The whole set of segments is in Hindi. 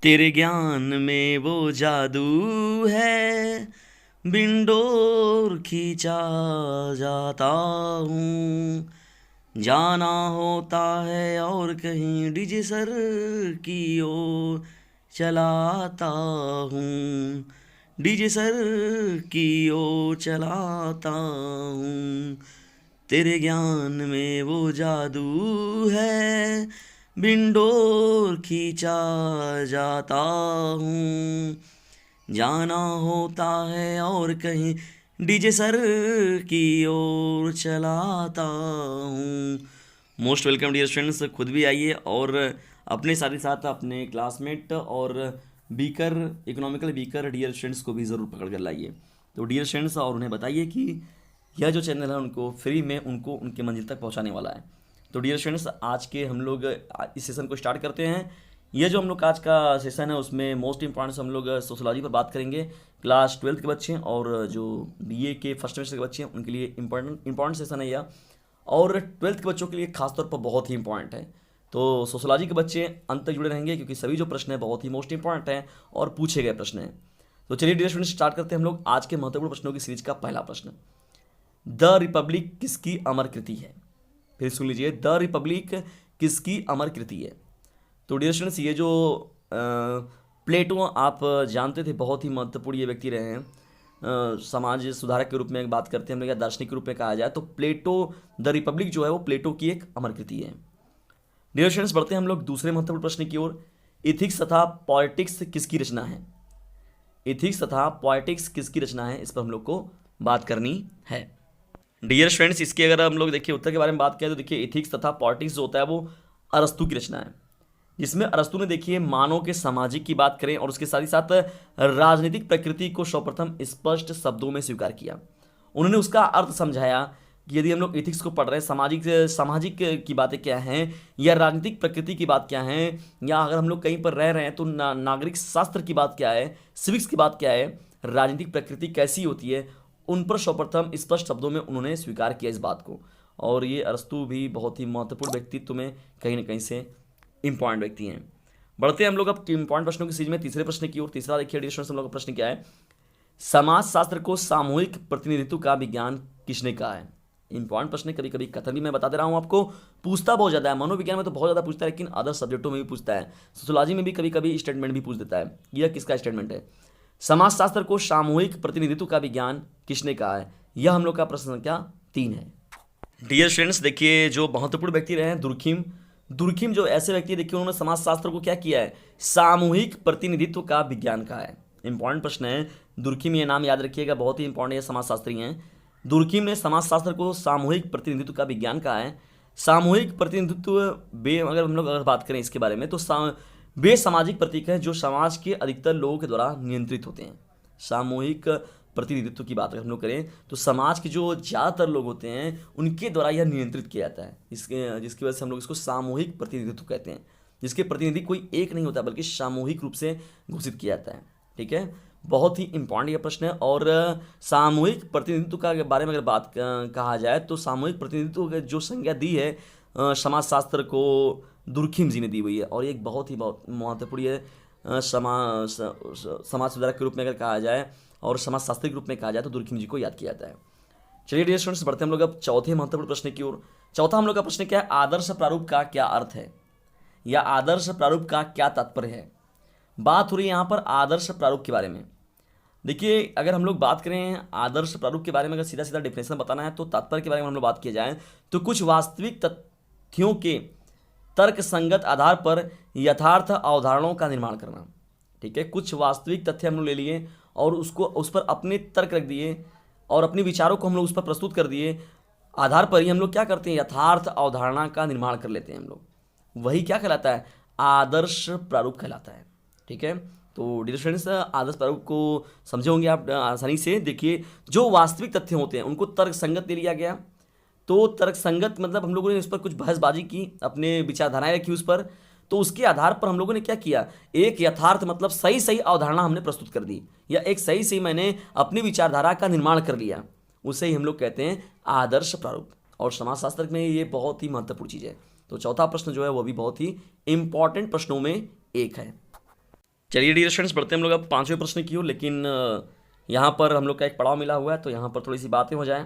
तेरे ज्ञान में वो जादू है, बिन डोर खींचा जाता हूँ। जाना होता है और कहीं डीजे सर की ओर चलाता हूँ। डीजे सर की ओर चलाता हूँ। तेरे ज्ञान में वो जादू है, बिन डोर खींचा जाता हूँ। जाना होता है और कहीं डीजे सर की ओर चलाता हूँ। मोस्ट वेलकम डियर स्टूडेंट्स, खुद भी आइए और अपने साथ ही साथ अपने क्लासमेट और बीकर इकोनॉमिकल बीकर डियर स्टूडेंट्स को भी ज़रूर पकड़ कर लाइए। तो डियर स्टूडेंट्स, और उन्हें बताइए कि यह जो चैनल है उनको फ्री में उनको उनके मंजिल तक पहुंचाने वाला है। तो डियर स्टूडेंट्स, आज के हम लोग इस सेशन को स्टार्ट करते हैं। यह जो हम लोग का आज का सेशन है उसमें मोस्ट इंपॉर्टेंट हम लोग सोशोलॉजी पर बात करेंगे। क्लास 12th के बच्चे हैं और जो बीए के फर्स्ट सेमेस्टर के बच्चे हैं उनके लिए इंपॉर्टेंट सेशन है यह, और 12th के बच्चों के लिए खासतौर पर बहुत ही इंपॉर्टेंट है। तो सोशोलॉजी के बच्चे अंत तक जुड़े रहेंगे क्योंकि सभी जो प्रश्न हैं बहुत ही मोस्ट इंपॉर्टेंट हैं और पूछे गए प्रश्न हैं। तो चलिए डियर स्टूडेंट्स, स्टार्ट करते हैं हम लोग आज के महत्वपूर्ण प्रश्नों की सीरीज का पहला प्रश्न। द रिपब्लिक किसकी अमर कृति है? फिर सुन लीजिए, द रिपब्लिक किसकी अमर कृति है? तो डियर स्टूडेंट्स, ये जो प्लेटो आप जानते थे, बहुत ही महत्वपूर्ण ये व्यक्ति रहे हैं। समाज सुधारक के रूप में बात करते हैं हम लोग या दार्शनिक के रूप में कहा जाए तो प्लेटो, द रिपब्लिक जो है वो प्लेटो की एक अमर कृति है। डियर स्टूडेंट्स, बढ़ते हैं हम लोग दूसरे महत्वपूर्ण प्रश्न की ओर। इथिक्स तथा पॉलिटिक्स किसकी रचना है? इथिक्स तथा पॉलिटिक्स किसकी रचना है, इस पर हम लोग को बात करनी है। डियर स्टूडेंट्स, इसके अगर हम लोग देखिए उत्तर के बारे में बात करें तो देखिए इथिक्स तथा पॉलिटिक्स जो होता है वो अरस्तु की रचना है, जिसमें अरस्तु ने देखिए मानव के सामाजिक की बात करें और उसके साथ ही साथ राजनीतिक प्रकृति को सर्वप्रथम स्पष्ट शब्दों में स्वीकार किया। उन्होंने उसका अर्थ समझाया कि यदि हम लोग इथिक्स को पढ़ रहे हैं, सामाजिक सामाजिक की बातें क्या हैं या राजनीतिक प्रकृति की बात क्या है, या अगर हम लोग कहीं पर रह रहे हैं तो नागरिक शास्त्र की बात क्या है, सिविक्स की बात क्या है, राजनीतिक प्रकृति कैसी होती है, उन पर सर्वप्रथम स्पष्ट शब्दों में उन्होंने स्वीकार किया इस बात को। और ये अरस्तु भी बहुत ही महत्वपूर्ण व्यक्तित्व में कहीं ना कहीं से इंपॉर्टेंट व्यक्ति हैं। बढ़ते हैं हम लोग अब इंपॉर्टेंट प्रश्नों की सीरीज में तीसरे प्रश्न की ओर। तीसरा देखिए डियर स्टूडेंट्स, हम लोग का प्रश्न क्या है? समाज शास्त्र को सामूहिक प्रतिनिधित्व का विज्ञान किसने कहा है? इंपॉर्टेंट प्रश्न है, कभी कभी कथन भी मैं बता दे रहा हूं आपको, पूछता बहुत ज्यादा है, मनोविज्ञान में तो बहुत ज्यादा पूछता है लेकिन अदर सब्जेक्टों में भी पूछता है, सोशोलॉजी में भी कभी कभी स्टेटमेंट भी पूछ देता है। यह किसका स्टेटमेंट है? समाजशास्त्र को सामूहिक प्रतिनिधित्व का विज्ञान किसने कहा है? यह हम लोग का प्रश्न संख्या 3 है। डियर स्टूडेंट्स, देखिए जो महत्वपूर्ण व्यक्ति रहे हैं दुर्खिम, दुर्खिम जो ऐसे व्यक्ति देखिए उन्होंने समाजशास्त्र को क्या किया है? सामूहिक प्रतिनिधित्व का विज्ञान कहा है। इंपॉर्टेंट प्रश्न है, दुर्खिम, ये नाम याद रखिएगा, बहुत ही इंपॉर्टेंट है, समाजशास्त्री हैं। दुर्खिम ने समाजशास्त्र को सामूहिक प्रतिनिधित्व का विज्ञान कहा है। सामूहिक प्रतिनिधित्व अगर हम लोग बात करें इसके बारे में तो वे सामाजिक प्रतीक हैं जो समाज के अधिकतर लोगों के द्वारा नियंत्रित होते हैं। सामूहिक प्रतिनिधित्व की बात अगर हम लोग करें तो समाज के जो ज़्यादातर लोग होते हैं उनके द्वारा यह नियंत्रित किया जाता है, जिसकी वजह से हम लोग इसको सामूहिक प्रतिनिधित्व कहते हैं, जिसके प्रतिनिधि कोई एक नहीं होता बल्कि सामूहिक रूप से घोषित किया जाता है। ठीक है, बहुत ही इंपॉर्टेंट यह प्रश्न है। और सामूहिक प्रतिनिधित्व का बारे में अगर बात कहा जाए तो सामूहिक प्रतिनिधित्व की जो संज्ञा दी है समाजशास्त्र को दुर्खिम जी ने दी हुई है, और एक बहुत महत्वपूर्ण है समाज सुधारक के रूप में अगर कहा जाए और समाजशास्त्री के रूप में कहा जाए तो दुर्खिम जी को याद किया जाता है। चलिए डियर स्टूडेंट्स, बढ़ते हम लोग अब चौथे महत्वपूर्ण प्रश्न की ओर। चौथा हम लोग का प्रश्न क्या है? आदर्श प्रारूप का क्या अर्थ है या आदर्श प्रारूप का क्या तात्पर्य है? बात हो रही है यहाँ पर आदर्श प्रारूप के बारे में। देखिए अगर हम लोग बात करें आदर्श प्रारूप के बारे में, अगर सीधा सीधा डिफिनेशन बताना है तो तात्पर्य के बारे में हम लोग बात किया जाए तो कुछ वास्तविक तथ्यों के तर्क संगत आधार पर यथार्थ अवधारणाओं का निर्माण करना। ठीक है, कुछ वास्तविक तथ्य हम लोग ले लिए और उसको उस पर अपने तर्क रख दिए और अपने विचारों को हम लोग उस पर प्रस्तुत कर दिए, आधार पर ही हम लोग क्या करते हैं? यथार्थ अवधारणा का निर्माण कर लेते हैं हम लोग। वही क्या कहलाता है? आदर्श प्रारूप कहलाता है। ठीक है, तो डियर स्टूडेंट्स, आदर्श प्रारूप को समझे होंगे आप आसानी से। देखिए जो वास्तविक तथ्य होते हैं उनको तर्क संगत ले लिया गया, तो तर्क संगत मतलब हम लोगों ने उस पर कुछ बहसबाजी की, अपने विचारधाराएं रखी उस पर, तो उसके आधार पर हम लोगों ने क्या किया? एक यथार्थ मतलब सही सही अवधारणा हमने प्रस्तुत कर दी, या एक सही सही मैंने अपनी विचारधारा का निर्माण कर लिया, उसे ही हम लोग कहते हैं आदर्श प्रारूप। और समाजशास्त्र में ये बहुत ही महत्वपूर्ण चीज़ है। तो चौथा प्रश्न जो है वो भी बहुत ही इंपॉर्टेंट प्रश्नों में एक है। चलिए डियर स्टूडेंट्स, बढ़ते हैं हम लोग अब 5वें प्रश्न की ओर। लेकिन यहाँ पर हम लोग का एक पड़ाव मिला हुआ है, तो यहाँ पर थोड़ी सी बातें हो जाएं।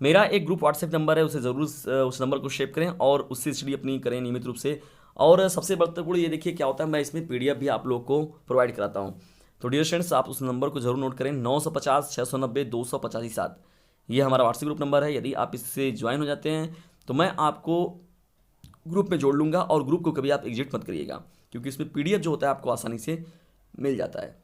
मेरा एक ग्रुप व्हाट्सएप नंबर है, उसे ज़रूर उस नंबर को शेयर करें और उससे स्टडी अपनी करें नियमित रूप से। और सबसे महत्वपूर्ण ये देखिए क्या होता है, मैं इसमें PDF भी आप लोग को प्रोवाइड कराता हूँ। तो डियर स्टूडेंट्स, आप उस नंबर को जरूर नोट करें, 950 690 285 7। ये हमारा व्हाट्सएप ग्रुप नंबर है। यदि आप इससे ज्वाइन हो जाते हैं तो मैं आपको ग्रुप में जोड़ लूँगा, और ग्रुप को कभी आप एग्जिट मत करिएगा, क्योंकि इसमें PDF जो होता है आपको आसानी से मिल जाता है।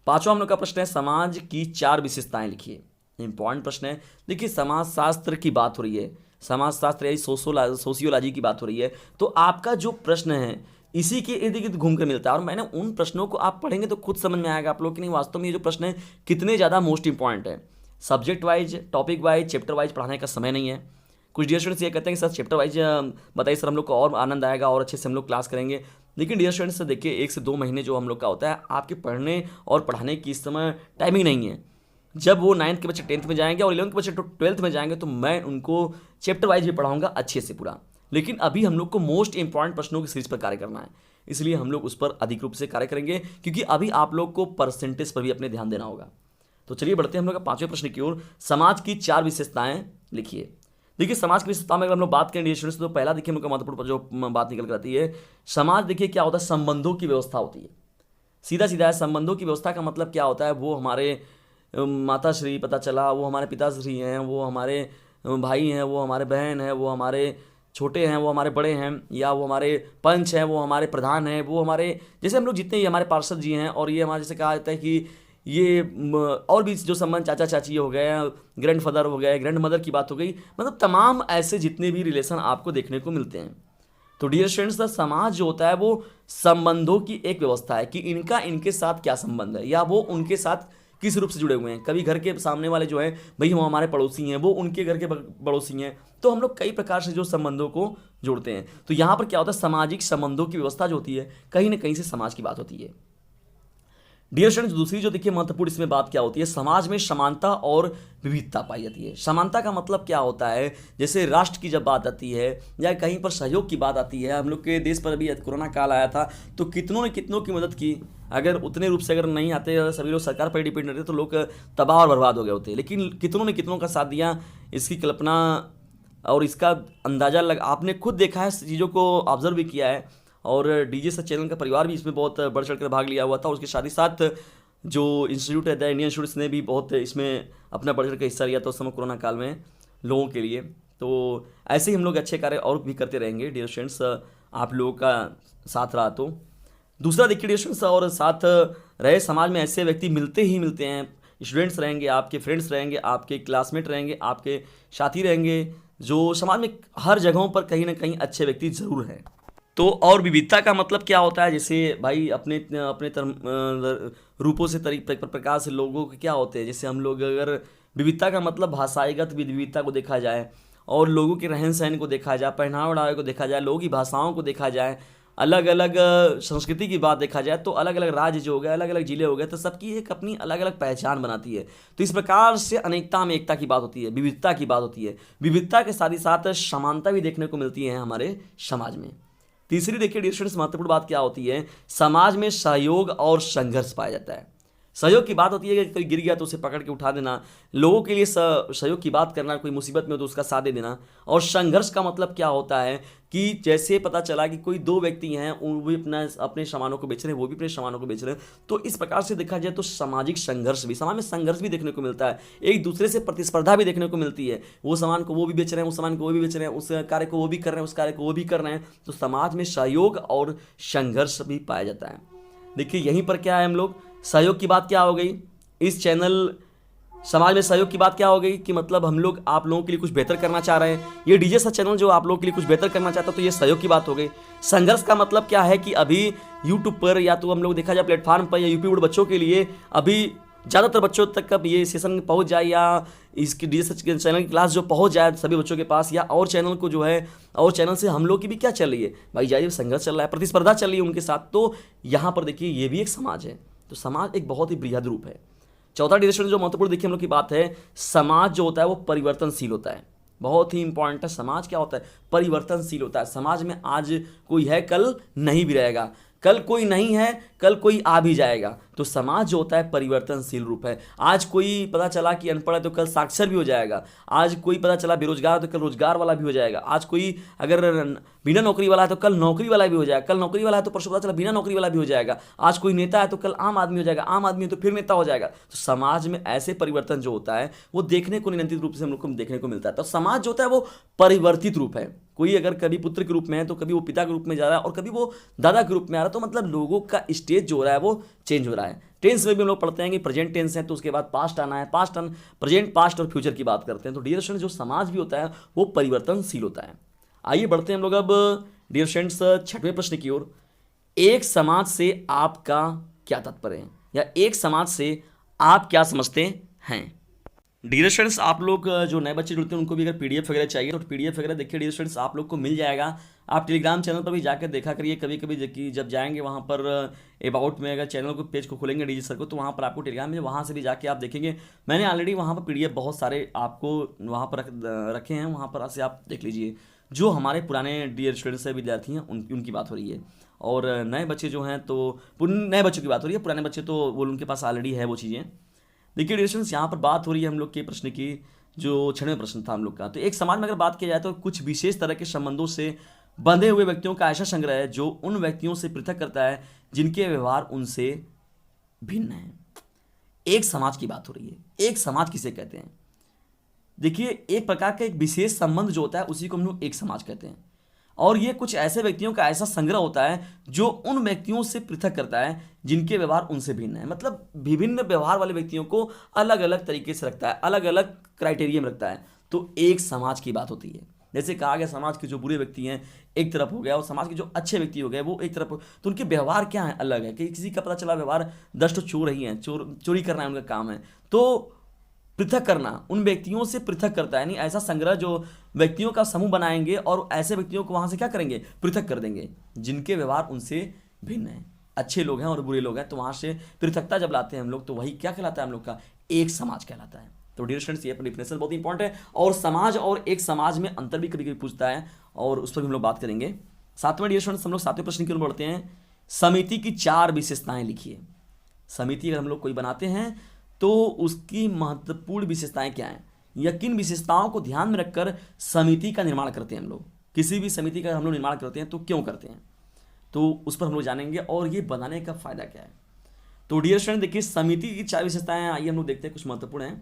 5वां हम लोग का प्रश्न है, समाज की 4 विशेषताएं लिखिए। इंपॉर्टेंट प्रश्न है। देखिए, समाज शास्त्र की बात हो रही है, समाज शास्त्र या सोशियोलॉजी की बात हो रही है, तो आपका जो प्रश्न है इसी के इर्द गिर्द घूम कर मिलता है। और मैंने उन प्रश्नों को आप पढ़ेंगे तो खुद समझ में आएगा आप लोग कि नहीं वास्तव में ये जो प्रश्न है कितने ज़्यादा मोस्ट इंपॉर्टेंट है। Subject wise, topic wise, chapter wise पढ़ाने का समय नहीं है। कुछ डियर स्टूडेंट्स ये कहते हैं कि सर चैप्टर वाइज बताइए सर, हम लोग को और आनंद आएगा और अच्छे से हम लोग क्लास करेंगे। लेकिन डियर स्टूडेंट्स देखिए, 1 से 2 महीने जो हम लोग का होता है, आपके पढ़ने और पढ़ाने की इस समय टाइमिंग नहीं है। जब वो 9th के बच्चे 10th में जाएंगे और 11th के बच्चे 12th में जाएंगे तो मैं उनको चैप्टर वाइज भी पढ़ाऊंगा अच्छे से पूरा। लेकिन अभी हम लोग को मोस्ट इंपॉर्टेंट प्रश्नों की सीरीज पर कार्य करना है, इसलिए हम लोग उस पर अधिक रूप से कार्य करेंगे, क्योंकि अभी आप लोग को परसेंटेज पर भी अपने ध्यान देना होगा। तो चलिए बढ़ते हैं हम लोग 5वें प्रश्न की ओर। समाज की 4 विशेषताएं लिखिए। देखिए, समाज की विशेषता में अगर हम लोग बात करें डियर स्टूडेंट्स, तो पहला देखिए हम लोग का महत्वपूर्ण जो बात निकल कर आती है, समाज देखिए क्या होता है, संबंधों की व्यवस्था होती है। सीधा सीधा है, संबंधों की व्यवस्था का मतलब क्या होता है, वो हमारे माता श्री पता चला, वो हमारे पिताश्री हैं, वो हमारे भाई हैं, वो हमारे बहन हैं, वो हमारे छोटे हैं, वो हमारे बड़े हैं, या वो हमारे पंच हैं, वो हमारे प्रधान हैं, वो हमारे जैसे हम लोग जितने हमारे पार्षद जी हैं, और ये हमारे जैसे कहा जाता है कि ये और भी जो संबंध चाचा चाची हो गए, ग्रैंड फादर हो गए, ग्रैंड मदर की बात हो गई, मतलब तमाम ऐसे जितने भी रिलेशन आपको देखने को मिलते हैं। तो डियर स्टूडेंट्स, समाज जो होता है वो संबंधों की एक व्यवस्था है कि इनका इनके साथ क्या संबंध है, या वो उनके साथ किस रूप से जुड़े हुए हैं। कभी घर के सामने वाले जो हैं भाई वो हमारे पड़ोसी हैं, वो उनके घर के पड़ोसी हैं, तो हम लोग कई प्रकार से जो संबंधों को जोड़ते हैं। तो यहाँ पर क्या होता है, सामाजिक संबंधों की व्यवस्था जो होती है कहीं ना कहीं से समाज की बात होती है। डियर स्टूडेंट्स, दूसरी जो देखिए महत्वपूर्ण इसमें बात क्या होती है, समाज में समानता और विविधता पाई जाती है। समानता का मतलब क्या होता है, जैसे राष्ट्र की जब बात आती है या कहीं पर सहयोग की बात आती है, हम लोग के देश पर अभी कोरोना काल आया था तो कितनों ने कितनों की मदद की। अगर उतने रूप से अगर नहीं आते, सभी लोग सरकार पर डिपेंड रहते, तो लोग तबाह और बर्बाद हो गए होते। लेकिन कितनों ने कितनों का साथ दिया, इसकी कल्पना और इसका अंदाज़ा आपने खुद देखा है, चीज़ों को ऑब्जर्व भी किया है। और डीजे सच चैनल का परिवार भी इसमें बहुत बढ़ चढ़ कर भाग लिया हुआ था। उसके साथ ही साथ जो इंस्टीट्यूट है द इंडियन स्टूडेंट्स ने भी बहुत इसमें अपना बढ़ चढ़ कर हिस्सा लिया था उस समय कोरोना काल में लोगों के लिए। तो ऐसे ही हम लोग अच्छे कार्य और भी करते रहेंगे डियर स्टूडेंट्स, आप लोगों का साथ रहा तो। दूसरा देखिए डियर स्टूडेंट्स, और साथ रहे समाज में ऐसे व्यक्ति मिलते ही मिलते हैं। स्टूडेंट्स रहेंगे, आपके फ्रेंड्स रहेंगे, आपके क्लासमेट रहेंगे, आपके साथी रहेंगे, जो समाज में हर जगहों पर कहीं ना कहीं अच्छे व्यक्ति जरूर हैं। तो और विविधता का मतलब क्या होता है, जैसे भाई अपने अपने रूपों से प्रकार से लोगों के क्या होते हैं, जैसे हम लोग अगर विविधता का मतलब भाषाईगत विविधता को देखा जाए, और लोगों के रहन सहन को देखा जाए, पहनावा ओढ़ावे को देखा जाए, लोगों की भाषाओं को देखा जाए, अलग अलग संस्कृति की बात देखा जाए, तो अलग अलग राज्य जो हो गए, अलग अलग जिले हो गए, तो सबकी एक अपनी अलग अलग पहचान बनाती है। तो इस प्रकार से अनेकता में एकता की बात होती है, विविधता की बात होती है। विविधता के साथ ही साथ समानता भी देखने को मिलती है हमारे समाज में। तीसरी देखिए डियर स्टूडेंट्स, महत्वपूर्ण बात क्या होती है, समाज में सहयोग और संघर्ष पाया जाता है। सहयोग की बात होती है कि कोई गिर गया तो उसे पकड़ के उठा देना, लोगों के लिए सहयोग की बात करना, कोई मुसीबत में हो तो उसका साथ दे देना। और संघर्ष का मतलब क्या होता है कि जैसे पता चला कि कोई 2 व्यक्ति हैं, वो भी अपने सामानों को बेच रहे हैं, वो भी अपने सामानों को बेच रहे हैं, तो इस प्रकार से देखा जाए तो सामाजिक संघर्ष भी, समाज में संघर्ष भी देखने को मिलता है। एक दूसरे से प्रतिस्पर्धा भी देखने को मिलती है, वो सामान को वो भी बेच रहे हैं, उस सामान को वो भी बेच रहे हैं, उस कार्य को वो भी कर रहे हैं, उस कार्य को वो भी कर रहे हैं। तो समाज में सहयोग और संघर्ष भी पाया जाता है। देखिए यहीं पर क्या है, हम लोग सहयोग की बात क्या हो गई, इस चैनल समाज में सहयोग की बात क्या हो गई कि मतलब हम लोग आप लोगों के लिए कुछ बेहतर करना चाह रहे हैं। ये डीजे सा चैनल जो आप लोगों के लिए कुछ बेहतर करना चाहता है, तो ये सहयोग की बात हो गई। संघर्ष का मतलब क्या है कि अभी यूट्यूब पर या तो हम लोग देखा जाए प्लेटफॉर्म पर या यूपी बोर्ड बच्चों के लिए अभी ज़्यादातर बच्चों तक कब ये सेशन पहुंच जाए, या इसकी डीजे चैनल की क्लास जो पहुंच जाए सभी बच्चों के पास, या और चैनल को जो है, और चैनल से हम लोग की भी क्या चल रही है भाई, जाइए संघर्ष चल रहा है, प्रतिस्पर्धा चल रही है उनके साथ। तो यहाँ पर देखिए ये भी एक समाज है। तो समाज एक बहुत ही बृहद रूप है। चौथा डिरेक्शन जो महत्वपूर्ण देखिए हम लोग की बात है, समाज जो होता है वो परिवर्तनशील होता है। बहुत ही इंपॉर्टेंट है, समाज क्या होता है, परिवर्तनशील होता है। समाज में आज कोई है, कल नहीं भी रहेगा। कल कोई नहीं है, कल कोई आ भी जाएगा। तो समाज जो होता है परिवर्तनशील रूप है। आज कोई पता चला कि अनपढ़ है तो कल साक्षर भी हो जाएगा। आज कोई पता चला बेरोजगार है तो कल रोजगार वाला भी हो जाएगा। आज कोई अगर बिना नौकरी वाला है तो कल नौकरी वाला भी हो जाएगा। कल नौकरी वाला है तो परसों पता चला बिना नौकरी वाला भी हो जाएगा। आज कोई नेता है तो कल आम आदमी हो जाएगा, आम आदमी है तो फिर नेता हो जाएगा। तो समाज में ऐसे परिवर्तन जो होता है वो देखने को नियंत्रित रूप से हम लोग को देखने को मिलता है। तो समाज जो होता है वो परिवर्तित रूप है। कोई अगर कभी पुत्र के रूप में है तो कभी वो पिता के रूप में जा रहा है और कभी वो दादा के रूप में आ रहा है। तो मतलब लोगों का स्टेज जो हो रहा है वो चेंज हो रहा है। टेंस में भी हम लोग पढ़ते हैं कि प्रेजेंट टेंस है तो उसके बाद पास्ट आना है, पास्ट प्रेजेंट, पास्ट और फ्यूचर की बात करते हैं। तो डियर स्टूडेंट्स जो समाज भी होता है वो परिवर्तनशील होता है। आइए बढ़ते हैं हम लोग अब डियर स्टूडेंट्स 6वें प्रश्न की ओर। एक समाज से आपका क्या तात्पर्य है, या एक समाज से आप क्या समझते हैं। डियर स्टूडेंट्स आप लोग जो नए बच्चे जुड़ते हैं उनको भी अगर पीडीएफ वगैरह चाहिए तो पीडीएफ वगैरह देखिए डियर स्टूडेंट्स आप लोग को मिल जाएगा। आप टेलीग्राम चैनल पर भी जाकर देखा करिए। कभी कभी जब जाएंगे वहाँ पर अबाउट में अगर चैनल को पेज को खोलेंगे डीजी सर को तो वहाँ पर आपको टेलीग्राम में वहाँ से भी जाके आप देखेंगे। मैंने ऑलरेडी वहाँ पर पीडीएफ बहुत सारे आपको वहाँ पर रखे हैं, वहाँ पर से आप देख लीजिए। जो हमारे पुराने डियर स्टूडेंट्स हैं, विद्यार्थी हैं, उनकी बात हो रही है। और नए बच्चे जो हैं तो नए बच्चों की बात हो रही है। पुराने बच्चे तो वो उनके पास ऑलरेडी है वो चीज़ें। देखिए डियर स्टूडेंट्स यहाँ पर बात हो रही है हम लोग के प्रश्न की, जो 6वें प्रश्न था हम लोग का। तो एक समाज में अगर बात की जाए तो कुछ विशेष तरह के संबंधों से बंधे हुए व्यक्तियों का ऐसा संग्रह है जो उन व्यक्तियों से पृथक करता है जिनके व्यवहार उनसे भिन्न है। एक समाज की बात हो रही है। एक समाज किसे कहते हैं? देखिए एक प्रकार का एक विशेष संबंध जो होता है उसी को हम लोग एक समाज कहते हैं। और ये कुछ ऐसे व्यक्तियों का ऐसा संग्रह होता है जो उन व्यक्तियों से पृथक करता है जिनके व्यवहार उनसे भिन्न है। मतलब विभिन्न व्यवहार वाले व्यक्तियों को अलग अलग तरीके से रखता है, अलग अलग क्राइटेरिया में रखता है। तो एक समाज की बात होती है। जैसे कहा गया समाज के जो बुरे व्यक्ति हैं एक तरफ हो गया और समाज के जो अच्छे व्यक्ति हो गए वो एक तरफ तो उनके व्यवहार क्या है अलग है। कि किसी का पता चला व्यवहार 10 तो चोर ही हैं, चोरी करना है उनका काम है। तो पृथक करना उन व्यक्तियों से पृथक करता है। यानी ऐसा संग्रह जो व्यक्तियों का समूह बनाएंगे और ऐसे व्यक्तियों को वहां से क्या करेंगे, पृथक कर देंगे जिनके व्यवहार उनसे भिन्न है। अच्छे लोग हैं और बुरे लोग हैं तो वहां से पृथकता जब लाते हैं हम लोग तो वही क्या कहलाता है हम लोग का एक समाज कहलाता है। तो डियर स्टूडेंट्स ये डेफिनेशन बहुत इंपॉर्टेंट है। और समाज और एक समाज में अंतर भी कभी कभी पूछता है और उस पर भी हम लोग बात करेंगे। 7वें डियर स्टूडेंट्स हम लोग 7वें प्रश्न की ओर बढ़ते हैं। समिति की 4 विशेषताएं लिखिए। समिति अगर हम लोग कोई बनाते हैं तो उसकी महत्वपूर्ण विशेषताएं क्या हैं, या किन विशेषताओं को ध्यान में रखकर समिति का निर्माण करते हैं हम लोग। किसी भी समिति का हम लोग निर्माण करते हैं तो क्यों करते हैं, तो उस पर हम लोग जानेंगे और ये बनाने का फायदा क्या है। तो डियर स्टूडेंट देखिए समिति की 4 विशेषताएं आइए हम लोग देखते हैं, कुछ महत्वपूर्ण है।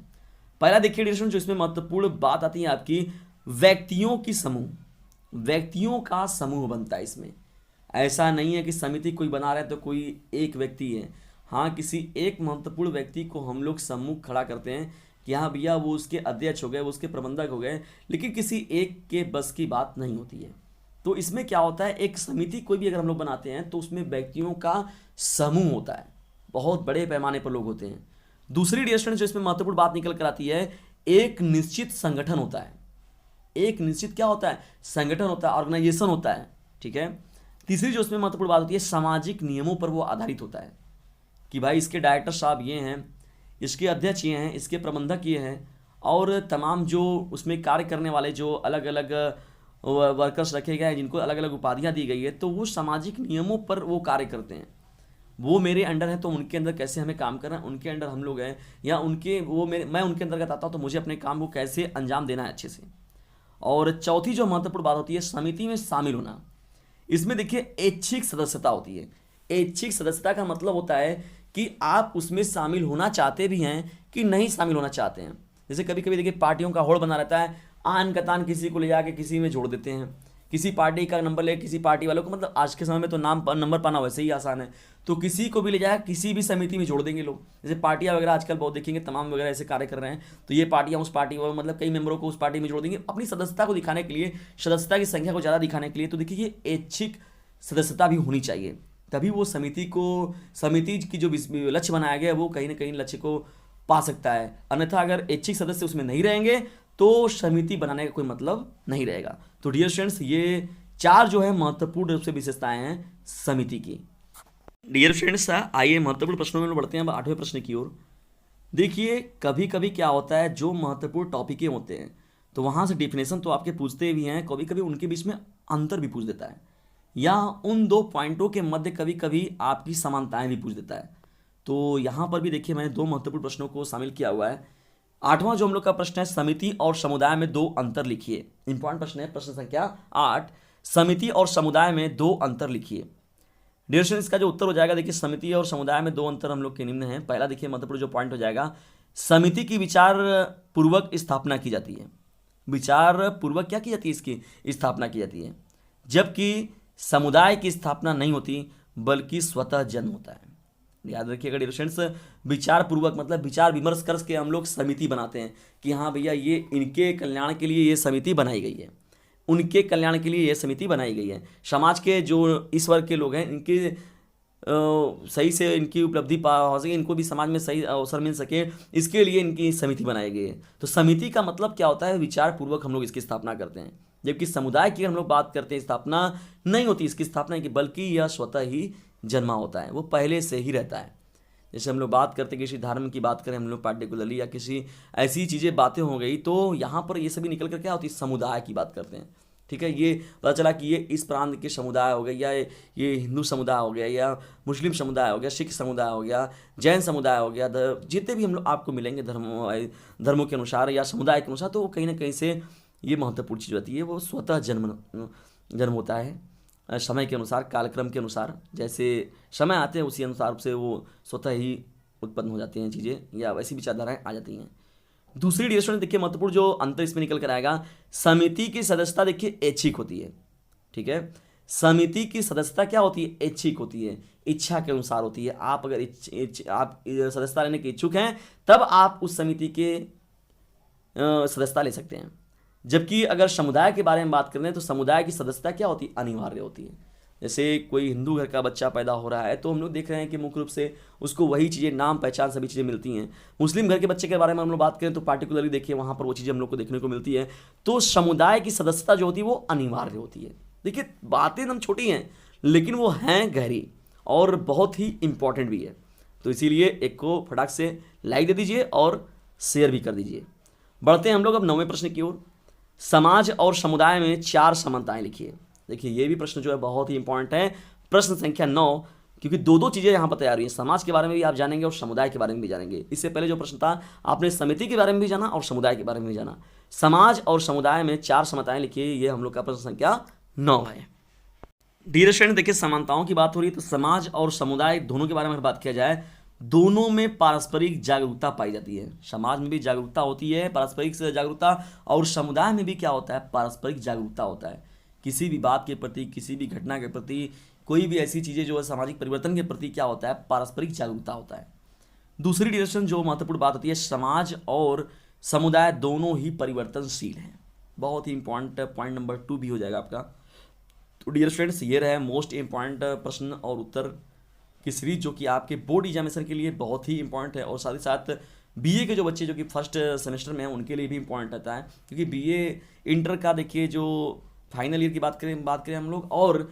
पहला देखिए डियर स्टूडेंट जो इसमें महत्वपूर्ण बात आती है आपकी व्यक्तियों की समूह, व्यक्तियों का समूह बनता है इसमें। ऐसा नहीं है कि समिति कोई बना रहा है तो कोई एक व्यक्ति है। हाँ किसी एक महत्वपूर्ण व्यक्ति को हम लोग सम्मुख खड़ा करते हैं कि हाँ भैया वो उसके अध्यक्ष हो गए, वो उसके प्रबंधक हो गए, लेकिन किसी एक के बस की बात नहीं होती है। तो इसमें क्या होता है, एक समिति कोई भी अगर हम लोग बनाते हैं तो उसमें व्यक्तियों का समूह होता है, बहुत बड़े पैमाने पर लोग होते हैं। दूसरी डियर स्टूडेंट जो इसमें महत्वपूर्ण बात निकल कर आती है, एक निश्चित संगठन होता है। एक निश्चित क्या होता है, संगठन होता है, ऑर्गेनाइजेशन होता है, ठीक है। तीसरी जो इसमें महत्वपूर्ण बात होती है, सामाजिक नियमों पर वो आधारित होता है कि भाई इसके डायरेक्टर साहब ये हैं, इसके अध्यक्ष ये हैं, इसके प्रबंधक ये हैं, और तमाम जो उसमें कार्य करने वाले जो अलग अलग वर्कर्स रखे गए हैं जिनको अलग अलग उपाधियां दी गई है, तो वो सामाजिक नियमों पर वो कार्य करते हैं। वो मेरे अंडर है तो उनके अंदर कैसे हमें काम करना है, उनके अंडर हम लोग हैं, या उनके वो मैं उनके अंतर्गत आता हूँ तो मुझे अपने काम को कैसे अंजाम देना है अच्छे से। और चौथी जो महत्वपूर्ण बात होती है, समिति में शामिल होना। इसमें देखिए ऐच्छिक सदस्यता होती है। ऐच्छिक सदस्यता का मतलब होता है कि आप उसमें शामिल होना चाहते भी हैं कि नहीं शामिल होना चाहते हैं। जैसे कभी कभी देखिए पार्टियों का होड़ बना रहता है, आन कतान किसी को ले जाके किसी में जोड़ देते हैं, किसी पार्टी का नंबर ले किसी पार्टी वालों को, मतलब आज के समय में तो नंबर पाना वैसे ही आसान है, तो किसी को भी ले जाए किसी भी समिति में जोड़ देंगे लोग। जैसे पार्टियां वगैरह आजकल बहुत देखेंगे, तमाम वगैरह ऐसे कार्य कर रहे हैं, तो ये पार्टियां उस पार्टी और मतलब कई मेंबरों को उस पार्टी में जोड़ देंगे अपनी सदस्यता को दिखाने के लिए, सदस्यता की संख्या को ज़्यादा दिखाने के लिए। तो देखिए ये ऐच्छिक सदस्यता भी होनी चाहिए, तभी वो समिति की जो लक्ष्य बनाया गया है वो कहीं ना कहीं लक्ष्य को पा सकता है। अन्यथा अगर ऐच्छिक सदस्य उसमें नहीं रहेंगे तो समिति बनाने का कोई मतलब नहीं रहेगा। तो डियर स्टूडेंट्स ये 4 जो है महत्वपूर्ण रूप से विशेषताएं हैं समिति की। डियर फ्रेंड्स आइए महत्वपूर्ण प्रश्नों में बढ़ते हैं अब 8वें प्रश्न की ओर। देखिए कभी कभी क्या होता है, जो महत्वपूर्ण टॉपिकें होते हैं तो वहाँ से डिफिनेशन तो आपके पूछते भी हैं, कभी कभी उनके बीच में अंतर भी पूछ देता है। या उन दो पॉइंटों के मध्य कभी कभी आपकी समानताएं भी पूछ देता है। तो यहाँ पर भी देखिए मैंने दो महत्वपूर्ण प्रश्नों को शामिल किया हुआ है। आठवां जो हम लोग का प्रश्न है, समिति और समुदाय में दो अंतर लिखिए। इंपॉर्टेंट प्रश्न है, प्रश्न संख्या 8, समिति और समुदाय में दो अंतर लिखिए। डियर स्टूडेंट्स, इसका जो उत्तर हो जाएगा देखिए, समिति और समुदाय में दो अंतर हम लोग के निम्न हैं। पहला देखिए महत्वपूर्ण जो पॉइंट हो जाएगा, समिति की विचार पूर्वक स्थापना की जाती है। विचार पूर्वक क्या की जाती है, इसकी स्थापना की जाती है, जबकि समुदाय की स्थापना नहीं होती बल्कि स्वतः जन्म होता है। याद रखिएगा डियर स्टूडेंट्स, विचार पूर्वक मतलब विचार विमर्श करके हम लोग समिति बनाते हैं कि हाँ भैया ये इनके कल्याण के लिए ये समिति बनाई गई है, उनके कल्याण के लिए यह समिति बनाई गई है। समाज के जो इस वर्ग के लोग हैं इनके सही से इनकी उपलब्धि पा हो सके, इनको भी समाज में सही अवसर मिल सके, इसके लिए इनकी समिति बनाई गई है। तो समिति का मतलब क्या होता है, विचार पूर्वक हम लोग इसकी स्थापना करते हैं। जबकि समुदाय की हम लोग बात करते हैं, स्थापना नहीं होती इसकी स्थापना की, बल्कि यह स्वतः ही जन्मा होता है, वो पहले से ही रहता है। जैसे हम लोग बात करते हैं किसी धर्म की बात करें हम लोग पर्टिकुलरली, या किसी ऐसी चीज़ें बातें हो गई, तो यहाँ पर ये सभी निकल कर क्या होती है, समुदाय की बात करते हैं। ठीक है, ये पता चला कि ये इस प्रांत के समुदाय हो गए, या ये हिंदू समुदाय हो गया, या मुस्लिम समुदाय हो गया, सिख समुदाय हो गया, जैन समुदाय हो गया, जितने भी हम लोग आपको मिलेंगे धर्मों के अनुसार या समुदाय के अनुसार, तो वो कहीं ना कहीं से ये महत्वपूर्ण चीज़ होती है, वो स्वतः जन्म होता है समय के अनुसार, कालक्रम के अनुसार, जैसे समय आते हैं उसी अनुसार से वो स्वतः ही उत्पन्न हो जाती हैं चीज़ें, या वैसी विचारधाराएँ आ जाती हैं। दूसरी डियर स्टूडेंट देखिए महत्वपूर्ण जो अंतर इसमें निकल कर आएगा, समिति की सदस्यता देखिए ऐच्छिक होती है। ठीक है, समिति की सदस्यता क्या होती है, ऐच्छिक होती है, इच्छा के अनुसार होती है। आप अगर आप सदस्यता लेने के इच्छुक हैं तब आप उस समिति के सदस्यता ले सकते हैं। जबकि अगर समुदाय के बारे में बात करें तो समुदाय की सदस्यता क्या होती है, अनिवार्य होती है। जैसे कोई हिंदू घर का बच्चा पैदा हो रहा है तो हम लोग देख रहे हैं कि मुख्य रूप से उसको वही चीज़ें, नाम पहचान सभी चीज़ें मिलती हैं। मुस्लिम घर के बच्चे के बारे में हम लोग बात करें तो पार्टिकुलरली देखिए वहाँ पर वो चीज़ें हम लोग को देखने को मिलती है। तो समुदाय की सदस्यता जो होती है वो अनिवार्य होती है। देखिए बातें एकदम छोटी हैं लेकिन वो हैं गहरी और बहुत ही इंपॉर्टेंट भी है। तो इसीलिए एक को फटाक से लाइक दे दीजिए और शेयर भी कर दीजिए। बढ़ते हैं हम लोग अब 9वें प्रश्न की ओर। समाज और समुदाय में 4 समानताएं लिखिए। देखिए ये भी प्रश्न जो है बहुत ही इंपॉर्टेंट है, प्रश्न संख्या 9, क्योंकि दो चीज़ें यहाँ पर तैयार हुई हैं, समाज के बारे में भी आप जानेंगे और समुदाय के बारे में भी जानेंगे। इससे पहले जो प्रश्न था आपने समिति के बारे में भी जाना और समुदाय के बारे में भी जाना। समाज और समुदाय में 4 समानताएं लिखिए, ये हम लोग का प्रश्न संख्या 9 है। डियर स्टूडेंट देखिए समानताओं की बात हो रही है तो समाज और समुदाय दोनों के बारे में बात किया जाए, दोनों में पारस्परिक जागरूकता पाई जाती है। समाज में भी जागरूकता होती है, पारस्परिक जागरूकता, और समुदाय में भी क्या होता है, पारस्परिक जागरूकता होता है। किसी भी बात के प्रति, किसी भी घटना के प्रति, कोई भी ऐसी चीज़ें जो है सामाजिक परिवर्तन के प्रति क्या होता है, पारस्परिक जागरूकता होता है। दूसरी डिरेक्शन जो महत्वपूर्ण बात होती है, समाज और समुदाय दोनों ही परिवर्तनशील हैं। बहुत ही इंपॉर्टेंट पॉइंट नंबर 2 भी हो जाएगा आपका। तो डियर स्टूडेंट्स ये रहे मोस्ट इंपॉर्टेंट प्रश्न और उत्तर की सीरीज जो कि आपके बोर्ड एग्जामिनेशन के लिए बहुत ही इंपॉर्टेंट है, और साथ ही साथ बीए के जो बच्चे जो कि फर्स्ट सेमेस्टर में हैं उनके लिए भी इंपॉर्टेंट रहता है। क्योंकि बीए इंटर का देखिए जो फाइनल ईयर की बात करें हम लोग, और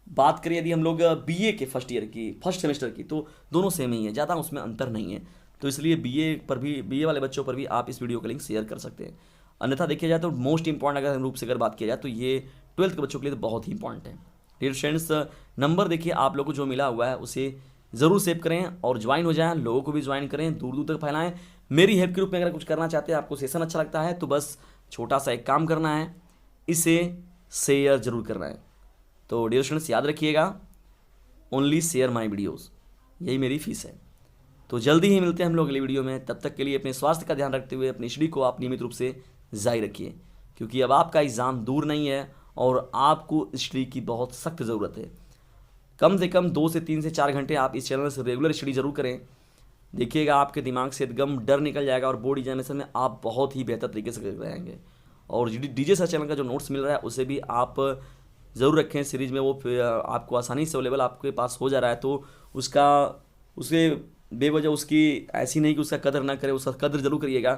बात करें यदि हम लोग बीए के फर्स्ट ईयर की, फर्स्ट सेमेस्टर की, तो दोनों सेम ही है, ज़्यादा उसमें अंतर नहीं है। तो इसलिए बीए वाले बच्चों पर भी आप इस वीडियो का लिंक शेयर कर सकते हैं। अन्यथा देखिए जाए तो मोस्ट इंपॉर्टेंट अगर रूप से अगर बात किया जाए तो ये 12th के बच्चों के लिए तो बहुत ही इंपॉर्टेंट है। डियर फ्रेंड्स नंबर देखिए आप लोगों को जो मिला हुआ है उसे ज़रूर सेव करें और ज्वाइन हो जाएं, लोगों को भी ज्वाइन करें, दूर दूर तक फैलाएं। मेरी हेल्प के रूप में अगर कुछ करना चाहते हैं, आपको सेशन अच्छा लगता है तो बस छोटा सा एक काम करना है, इसे शेयर जरूर करना है। तो डियर स्टूडेंट्स याद रखिएगा, ओनली शेयर माय वीडियोस, यही मेरी फीस है। तो जल्दी ही मिलते हैं हम लोग अगली वीडियो में। तब तक के लिए अपने स्वास्थ्य का ध्यान रखते हुए अपनी स्टडी को आप नियमित रूप से जारी रखिए, क्योंकि अब आपका एग्ज़ाम दूर नहीं है और आपको स्टडी की बहुत सख्त ज़रूरत है। कम से कम 2 से 3 से 4 घंटे आप इस चैनल से रेगुलर स्टडी जरूर करें। देखिएगा आपके दिमाग से एकदम डर निकल जाएगा और बोर्ड एग्जामिनेशन में आप बहुत ही बेहतर तरीके से कर रहेंगे। और डीजे सर चैनल का जो नोट्स मिल रहा है उसे भी आप ज़रूर रखें सीरीज़ में, वो आपको आसानी से अवेलेबल आपके पास हो जा रहा है। तो उसे बेवजह उसकी ऐसी नहीं कि उसका कदर ना करे, उसका कदर जरूर करिएगा,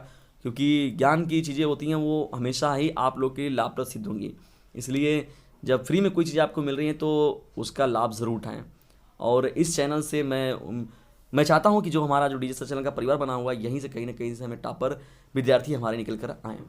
क्योंकि ज्ञान की चीज़ें होती हैं वो हमेशा ही आप लोग के लिए लाभप्रद सिद्ध होंगी। इसलिए जब फ्री में कोई चीज़ आपको मिल रही है तो उसका लाभ ज़रूर उठाएं। और इस चैनल से मैं चाहता हूं कि जो हमारा जो डीजे सर चैनल का परिवार बना हुआ है, यहीं से कहीं ना कहीं से हमें टॉपर विद्यार्थी हमारे निकल कर आएँ,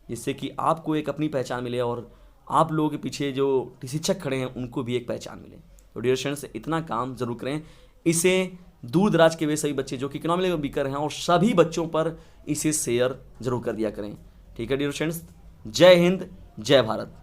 जिससे कि आपको एक अपनी पहचान मिले और आप लोगों के पीछे जो शिक्षक खड़े हैं उनको भी एक पहचान मिले। तो डियर स्टूडेंट्स, इतना काम जरूर करें। इसे दूर दराज के वे सभी बच्चे जो कि इकोनॉमिकली वीकर हैं और सभी बच्चों पर इसे शेयर जरूर कर दिया करें। ठीक है डियर स्टूडेंट्स, जय हिंद, जय भारत।